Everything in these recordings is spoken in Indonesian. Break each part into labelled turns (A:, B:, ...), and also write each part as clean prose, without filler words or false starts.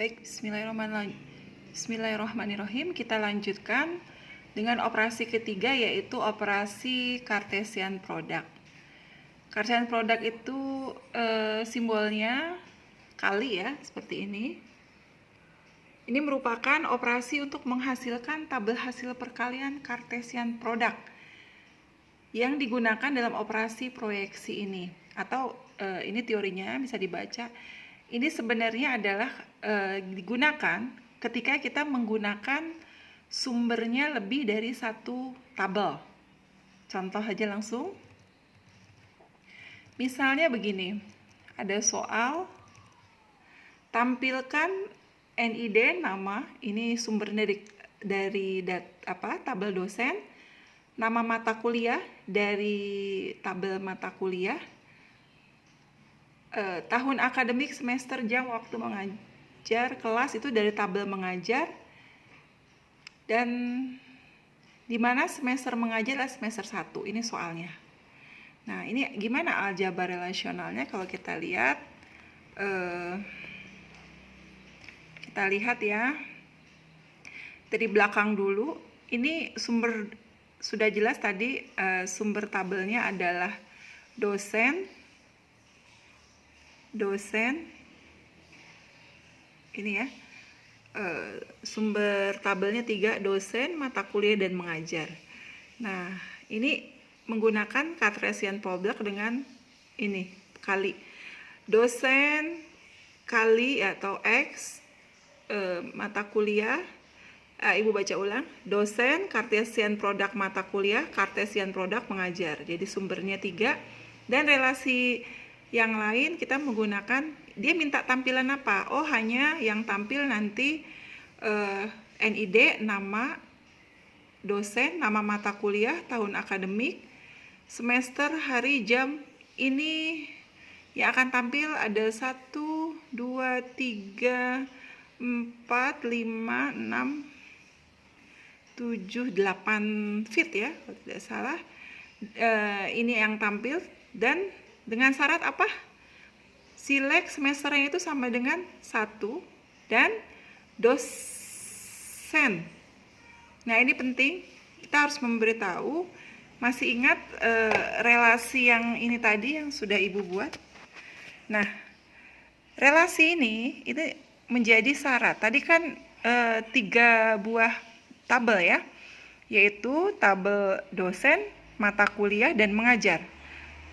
A: Baik, Bismillahirrahmanirrahim. Kita lanjutkan dengan operasi ketiga, yaitu operasi Cartesian product. Cartesian product itu simbolnya kali ya, seperti ini. Ini merupakan operasi untuk menghasilkan tabel hasil perkalian Cartesian product yang digunakan dalam operasi proyeksi ini. Atau ini teorinya bisa dibaca. Ini sebenarnya adalah digunakan ketika kita menggunakan sumbernya lebih dari satu tabel. Contoh aja langsung. Misalnya begini, ada soal, tampilkan NID nama, ini sumbernya dari tabel dosen, nama mata kuliah dari tabel mata kuliah, tahun akademik, semester, jam, waktu mengajar, kelas itu dari tabel mengajar, dan di mana semester mengajar adalah semester 1. Ini soalnya. Nah, ini gimana aljabar relasionalnya? Kalau kita lihat ya dari belakang dulu. Ini sumber sudah jelas tadi, sumber tabelnya adalah dosen ini ya, sumber tabelnya 3, dosen, mata kuliah, dan mengajar. Nah, ini menggunakan Cartesian product dengan ini kali dosen kali atau X mata kuliah. Ibu baca ulang, dosen, Cartesian product mata kuliah, Cartesian product mengajar. Jadi sumbernya 3, dan relasi yang lain kita menggunakan, dia minta tampilan apa? Oh, hanya yang tampil nanti NID, nama dosen, nama mata kuliah, tahun akademik, semester, hari, jam. Ini yang akan tampil ada 1, 2, 3, 4, 5, 6, 7, 8 feet ya, kalau tidak salah. Ini yang tampil, dan dengan syarat apa? Silek semesternya itu sama dengan 1, dan dosen. Nah, ini penting, kita harus memberitahu. Masih ingat relasi yang ini tadi yang sudah Ibu buat? Nah, relasi ini menjadi syarat. Tadi kan 3 buah tabel ya, yaitu tabel dosen, mata kuliah, dan mengajar.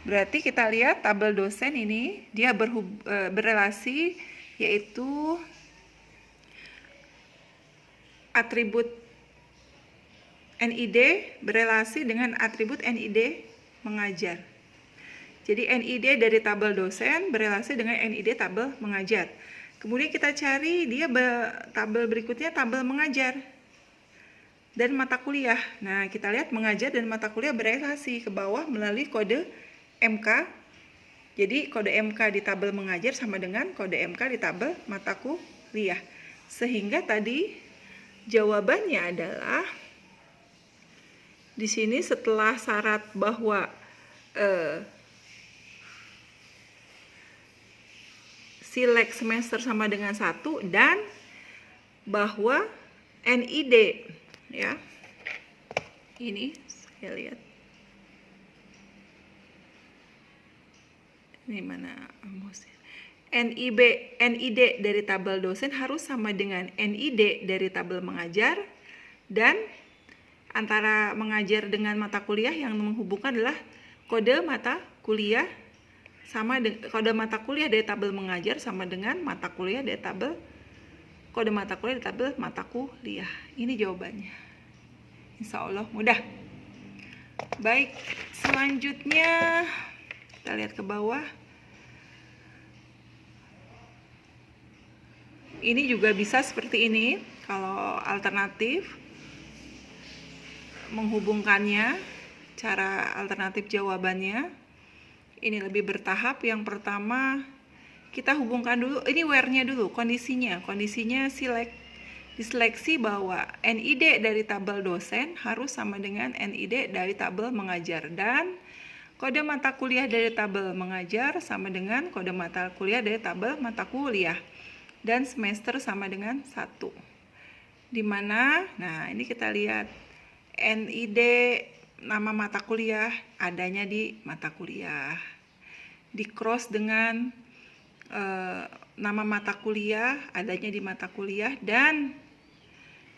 A: Berarti kita lihat tabel dosen ini dia berrelasi, yaitu atribut NID berrelasi dengan atribut NID mengajar. Jadi NID dari tabel dosen berrelasi dengan NID tabel mengajar. Kemudian kita cari dia tabel berikutnya, tabel mengajar dan mata kuliah. Nah, kita lihat mengajar dan mata kuliah berrelasi ke bawah melalui kode MK. Jadi kode MK di tabel mengajar sama dengan kode MK di tabel mata kuliah. Sehingga tadi jawabannya adalah di sini setelah syarat bahwa silek semester sama dengan 1, dan bahwa NID ya. Ini saya lihat. Ini mana NID dari tabel dosen harus sama dengan NID dari tabel mengajar, dan antara mengajar dengan mata kuliah yang menghubungkan adalah kode mata kuliah kode mata kuliah dari tabel mengajar sama dengan mata kuliah dari tabel kode mata kuliah dari tabel mata kuliah. Ini jawabannya. Insya Allah mudah. Baik, selanjutnya kita lihat ke bawah. Ini juga bisa seperti ini. Kalau alternatif menghubungkannya, cara alternatif jawabannya ini lebih bertahap. Yang pertama kita hubungkan dulu, ini where-nya dulu, kondisinya diseleksi bahwa NID dari tabel dosen harus sama dengan NID dari tabel mengajar, dan kode mata kuliah dari tabel mengajar sama dengan kode mata kuliah dari tabel mata kuliah. dan semester sama dengan 1. Dimana, nah ini kita lihat NID nama mata kuliah adanya di mata kuliah, di cross dengan nama mata kuliah adanya di mata kuliah, dan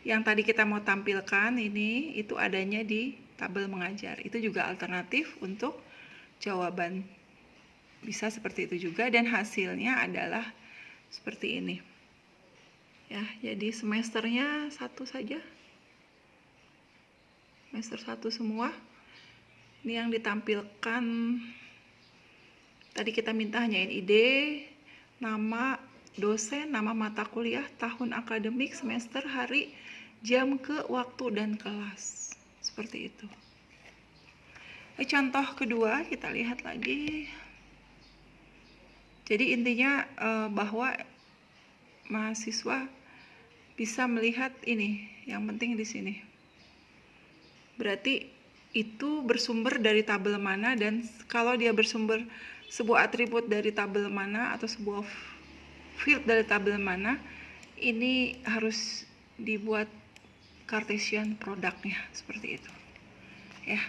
A: yang tadi kita mau tampilkan ini itu adanya di tabel mengajar. Itu juga alternatif untuk jawaban, bisa seperti itu juga, dan hasilnya adalah seperti ini ya. Jadi semesternya 1 saja, semester 1 semua. Ini yang ditampilkan tadi kita minta hanya NID, nama dosen, nama mata kuliah, tahun akademik, semester, hari, jam, waktu, dan kelas. Seperti itu. Contoh kedua kita lihat lagi. Jadi intinya bahwa mahasiswa bisa melihat ini, yang penting di sini. Berarti itu bersumber dari tabel mana, dan kalau dia bersumber sebuah atribut dari tabel mana atau sebuah field dari tabel mana, ini harus dibuat Cartesian produknya seperti itu. Ya.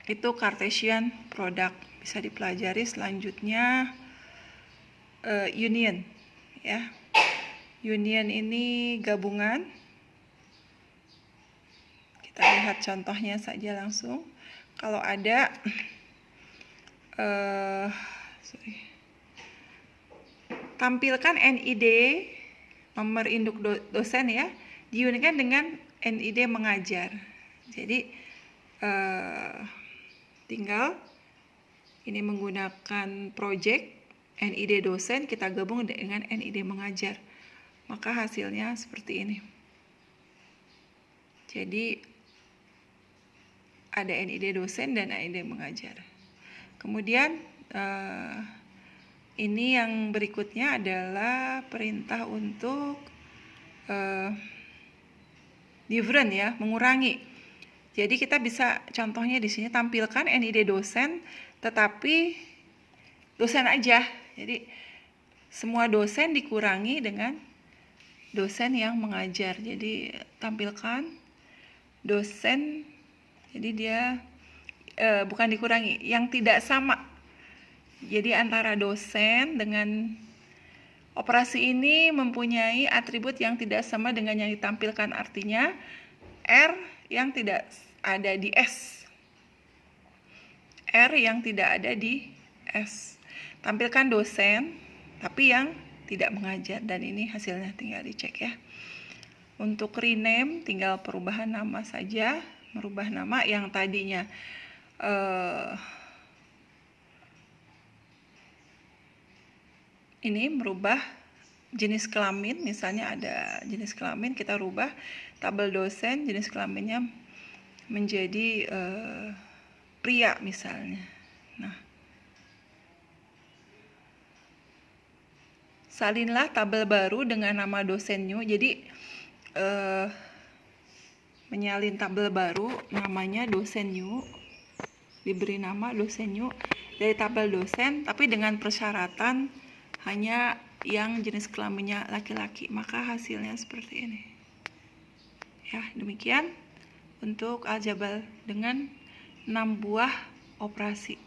A: Itu Cartesian product, bisa dipelajari. Selanjutnya union ya. Union ini gabungan. Kita lihat contohnya saja langsung. Kalau ada tampilkan NID, nomor induk dosen ya, diunikan dengan NID mengajar. Jadi tinggal ini menggunakan project NID dosen, kita gabung dengan NID mengajar, maka hasilnya seperti ini. Jadi ada NID dosen dan NID mengajar. Kemudian ini yang berikutnya adalah perintah untuk different ya, mengurangi. Jadi kita bisa contohnya di sini tampilkan NID dosen, tetapi dosen aja. Jadi semua dosen dikurangi dengan dosen yang mengajar. Jadi tampilkan dosen, jadi dia bukan dikurangi, yang tidak sama. Jadi antara dosen dengan operasi ini mempunyai atribut yang tidak sama dengan yang ditampilkan, artinya R yang tidak ada di S, R yang tidak ada di S. Tampilkan dosen tapi yang tidak mengajar, dan ini hasilnya tinggal dicek ya. Untuk rename tinggal perubahan nama saja, merubah nama yang tadinya ini merubah jenis kelamin, misalnya ada jenis kelamin, kita rubah tabel dosen jenis kelaminnya menjadi pria misalnya. Nah, salinlah tabel baru dengan nama dosen new. Jadi menyalin tabel baru namanya dosen new, diberi nama dosen new dari tabel dosen, tapi dengan persyaratan hanya yang jenis kelaminnya laki-laki, maka hasilnya seperti ini ya. Demikian untuk aljabar dengan 6 buah operasi.